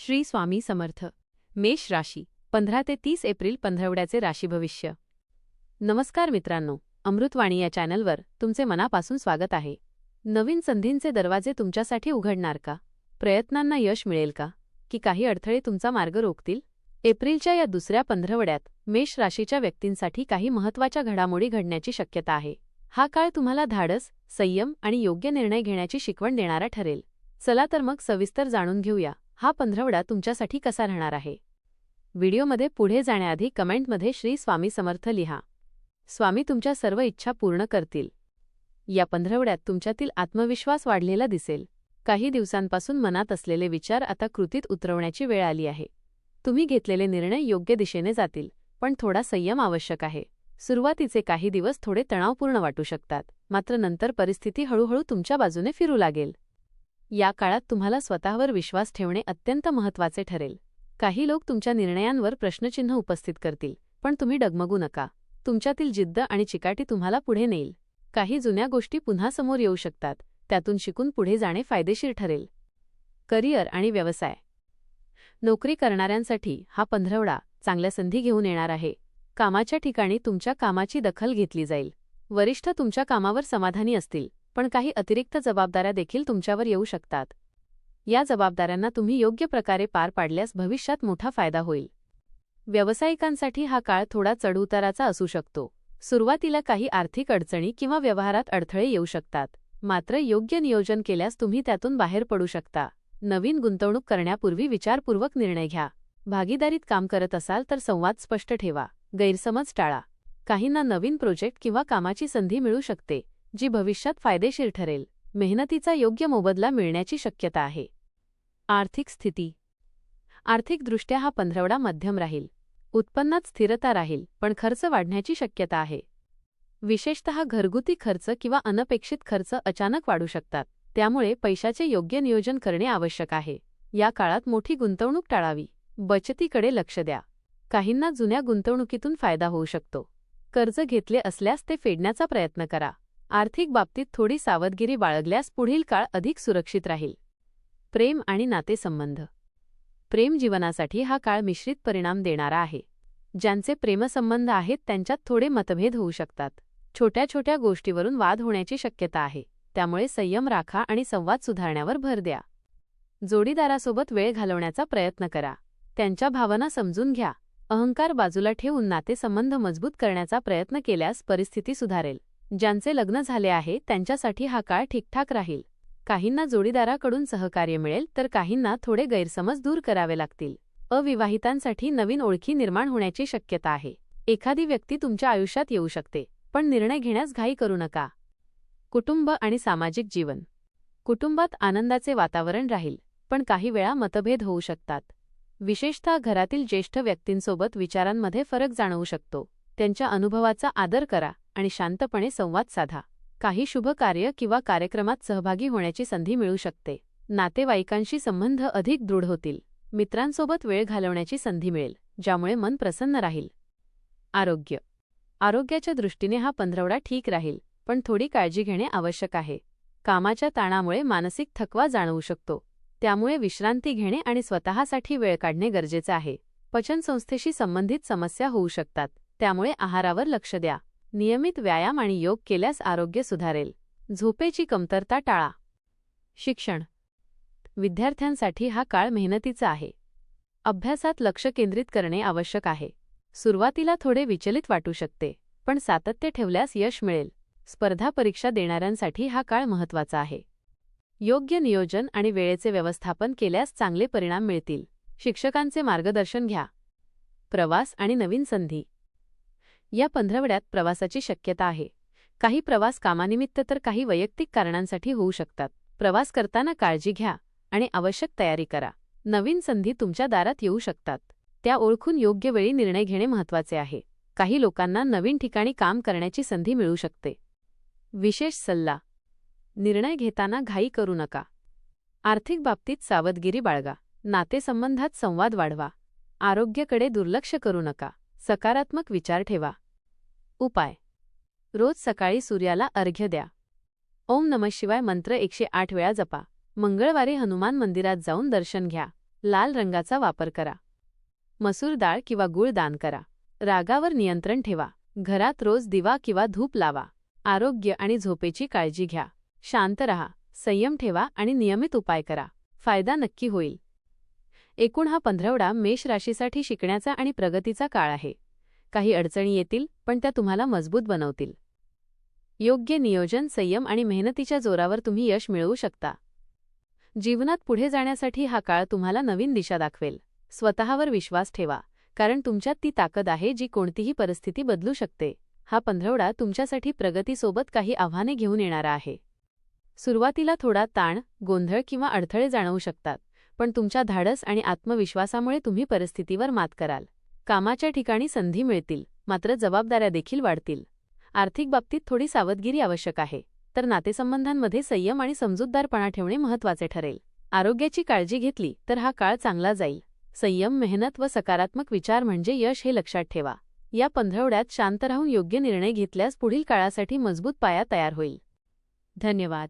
श्री स्वामी समर्थ. मेष राशी 15 ते 30 एप्रिल पंधरवड्याचे राशी भविष्य. नमस्कार मित्रांनो, अमृतवाणी या चॅनलवर तुमचे मनापासून स्वागत आहे. नवीन संधींचे दरवाजे तुमच्यासाठी उघडणार का? प्रयत्नांना यश मिळेल का? की काही अडथळे तुमचा मार्ग रोखतील? एप्रिलच्या या दुसऱ्या पंधरवड्यात मेष राशीच्या व्यक्तींसाठी काही महत्त्वाच्या घडामोडी घडण्याची शक्यता आहे. हा काळ तुम्हाला धाडस, संयम आणि योग्य निर्णय घेण्याची शिकवण देणारा ठरेल. चला तर मग सविस्तर जाणून घेऊया हा पंधरवडा तुमच्यासाठी कसा राहणार आहे. व्हिडिओमध्ये पुढे जाण्याआधी कमेंटमध्ये श्री स्वामी समर्थ लिहा. स्वामी तुमच्या सर्व इच्छा पूर्ण करतील. या पंधरवड्यात तुमच्यातील आत्मविश्वास वाढलेला दिसेल. काही दिवसांपासून मनात असलेले विचार आता कृतीत उतरवण्याची वेळ आली आहे. तुम्ही घेतलेले निर्णय योग्य दिशेने जातील, पण थोडा संयम आवश्यक आहे. सुरुवातीचे काही दिवस थोडे तणावपूर्ण वाटू शकतात, मात्र नंतर परिस्थिती हळूहळू तुमच्या बाजूने फिरू लागेल. या काळात तुम्हाला स्वतःवर विश्वास ठेवणे अत्यंत महत्त्वाचे ठरेल. काही लोक तुमच्या निर्णयांवर प्रश्नचिन्ह उपस्थित करतील, पण तुम्ही डगमगू नका. तुमच्यातील जिद्द आणि चिकाटी तुम्हाला पुढे नेईल. काही जुन्या गोष्टी पुन्हा समोर येऊ शकतात, त्यातून शिकून पुढे जाणे फायदेशीर ठरेल. करिअर आणि व्यवसाय. नोकरी करणाऱ्यांसाठी हा पंधरवडा चांगल्या संधी घेऊन येणार आहे. कामाच्या ठिकाणी तुमच्या कामाची दखल घेतली जाईल. वरिष्ठ तुमच्या कामावर समाधानी असतील, पण काही अतिरिक्त जबाबदाऱ्या देखील तुमच्यावर येऊ शकतात. या जबाबदाऱ्यांना तुम्ही योग्य प्रकारे पार पाडल्यास भविष्यात मोठा फायदा होईल. व्यावसायिकांसाठी हा काळ थोडा चढउताराचा असू शकतो. सुरुवातीला काही आर्थिक अडचणी किंवा व्यवहारात अडथळे येऊ शकतात, मात्र योग्य नियोजन केल्यास तुम्ही त्यातून बाहेर पडू शकता. नवीन गुंतवणूक करण्यापूर्वी विचारपूर्वक निर्णय घ्या. भागीदारीत काम करत असाल तर संवाद स्पष्ट ठेवा. गैरसमज टाळा. काहींना नवीन प्रोजेक्ट किंवा कामाची संधी मिळू शकते, जी भविष्यात फायदेशीर ठरेल. मेहनतीचा योग्य मोबदला मिळण्याची शक्यता आहे. आर्थिक स्थिती. आर्थिकदृष्ट्या हा पंधरवडा मध्यम राहील. उत्पन्नात स्थिरता राहील, पण खर्च वाढण्याची शक्यता आहे. विशेषतः घरगुती खर्च किंवा अनपेक्षित खर्च अचानक वाढू शकतात, त्यामुळे पैशाचे योग्य नियोजन करणे आवश्यक आहे. या काळात मोठी गुंतवणूक टाळावी. बचतीकडे लक्ष द्या. काहींना जुन्या गुंतवणुकीतून फायदा होऊ शकतो. कर्ज घेतले असल्यास ते फेडण्याचा प्रयत्न करा. आर्थिक बाबतीत थोडी सावधगिरी बाळगल्यास पुढील काळ अधिक सुरक्षित राहील. प्रेम आणि नातेसंबंध. प्रेम जीवनासाठी हा काळ मिश्रित परिणाम देणारा आहे. ज्यांचे प्रेमसंबंध आहेत त्यांच्यात थोडे मतभेद होऊ शकतात. छोट्या छोट्या गोष्टीवरून वाद होण्याची शक्यता आहे, त्यामुळे संयम राखा आणि संवाद सुधारण्यावर भर द्या. जोडीदारासोबत वेळ घालवण्याचा प्रयत्न करा. त्यांच्या भावना समजून घ्या. अहंकार बाजूला ठेवून नातेसंबंध मजबूत करण्याचा प्रयत्न केल्यास परिस्थिती सुधारेल. ज्यांचे लग्न झाले आहे त्यांच्यासाठी हा काळ ठीकठाक राहील. काहींना जोडीदाराकडून सहकार्य मिळेल, तर काहींना थोडे गैरसमज दूर करावे लागतील. अविवाहितांसाठी नवीन ओळखी निर्माण होण्याची शक्यता आहे. एखादी व्यक्ती तुमच्या आयुष्यात येऊ शकते, पण निर्णय घेण्यास घाई करू नका. कुटुंब आणि सामाजिक जीवन. कुटुंबात आनंदाचे वातावरण राहील, पण काही वेळा मतभेद होऊ शकतात. विशेषतः घरातील ज्येष्ठ व्यक्तींसोबत विचारांमध्ये फरक जाणवू शकतो. त्यांच्या अनुभवाचा आदर करा आणि शांतपणे संवाद साधा. काही शुभ कार्य किंवा कार्यक्रमात सहभागी होण्याची संधी मिळू शकते. नातेवाईकांशी संबंध अधिक दृढ होतील. मित्रांसोबत वेळ घालवण्याची संधी मिळेल, ज्यामुळे मन प्रसन्न राहील. आरोग्य. आरोग्याच्या दृष्टीने हा पंधरवडा ठीक राहील, पण थोडी काळजी घेणे आवश्यक आहे. कामाच्या ताणामुळे मानसिक थकवा जाणवू शकतो, त्यामुळे विश्रांती घेणे आणि स्वतःसाठी वेळ काढणे गरजेचे आहे. पचनसंस्थेशी संबंधित समस्या होऊ शकतात, त्यामुळे आहारावर लक्ष द्या. नियमित व्यायाम आणि योग केल्यास आरोग्य सुधारेल. झोपेची कमतरता टाळा. शिक्षण. विद्यार्थ्यांसाठी हा काळ मेहनतीचा आहे. अभ्यासात लक्ष केंद्रित करणे आवश्यक आहे. सुरुवातीला थोडे विचलित वाटू शकते, पण सातत्य ठेवल्यास यश मिळेल. स्पर्धा परीक्षा देणाऱ्यांसाठी हा काळ महत्त्वाचा आहे. योग्य नियोजन आणि वेळेचे व्यवस्थापन केल्यास चांगले परिणाम मिळतील. शिक्षकांचे मार्गदर्शन घ्या. प्रवास आणि नवीन संधी. या पंधरवड्यात प्रवासाची शक्यता आहे. काही प्रवास कामानिमित्त तर काही वैयक्तिक कारणांसाठी होऊ शकतात. प्रवास करताना काळजी घ्या आणि आवश्यक तयारी करा. नवीन संधी तुमच्या दारात येऊ शकतात, त्या ओळखून योग्य वेळी निर्णय घेणे महत्त्वाचे आहे. काही लोकांना नवीन ठिकाणी काम करण्याची संधी मिळू शकते. विशेष सल्ला. निर्णय घेताना घाई करू नका. आर्थिक बाबतीत सावधगिरी बाळगा. नातेसंबंधात संवाद वाढवा. आरोग्याकडे दुर्लक्ष करू नका. सकारात्मक विचार ठेवा. उपाय. रोज सकाळी सूर्याला अर्घ्य द्या. ओम नमः शिवाय मंत्र 108 वेळा जपा. मंगळवारी हनुमान मंदिरात जाऊन दर्शन घ्या. लाल रंगाचा वापर करा. मसूर डाळ किंवा गूळ दान करा. रागावर नियंत्रण ठेवा. घरात रोज दिवा किंवा धूप लावा. आरोग्य आणि झोपेची काळजी घ्या. शांत रहा, संयम ठेवा आणि नियमित उपाय करा. फायदा नक्की होईल. एकूण हा पंधरवडा मेष राशीसाठी शिकण्याचा आणि प्रगतीचा काळ आहे. काही अडचणी येतील, पण त्या तुम्हाला मजबूत बनवतील. योग्य नियोजन, संयम आणि मेहनतीच्या जोरावर तुम्ही यश मिळवू शकता. जीवनात पुढे जाण्यासाठी हा काळ तुम्हाला नवीन दिशा दाखवेल. स्वतःवर विश्वास ठेवा, कारण तुमच्यात ती ताकद आहे जी कोणतीही परिस्थिती बदलू शकते. हा पंधरवडा तुमच्यासाठी प्रगतीसोबत काही आव्हाने घेऊन येणारा आहे. सुरुवातीला थोडा ताण, गोंधळ किंवा अडथळे जाणवू शकतात, पण तुमच्या धाडस आणि आत्मविश्वासामुळे तुम्ही परिस्थितीवर मात कराल. कामाच्या ठिकाणी संधी मिळतील, मात्र जबाबदाऱ्या देखील वाढतील. आर्थिक बाबतीत थोडी सावधगिरी आवश्यक आहे, तर नातेसंबंधांमध्ये संयम आणि समजूतदारपणा ठेवणे महत्त्वाचे ठरेल. आरोग्याची काळजी घेतली तर हा काळ चांगला जाईल. संयम, मेहनत व सकारात्मक विचार म्हणजे यश हे लक्षात ठेवा. या पंधरवड्यात शांत राहून योग्य निर्णय घेतल्यास पुढील काळासाठी मजबूत पाया तयार होईल. धन्यवाद.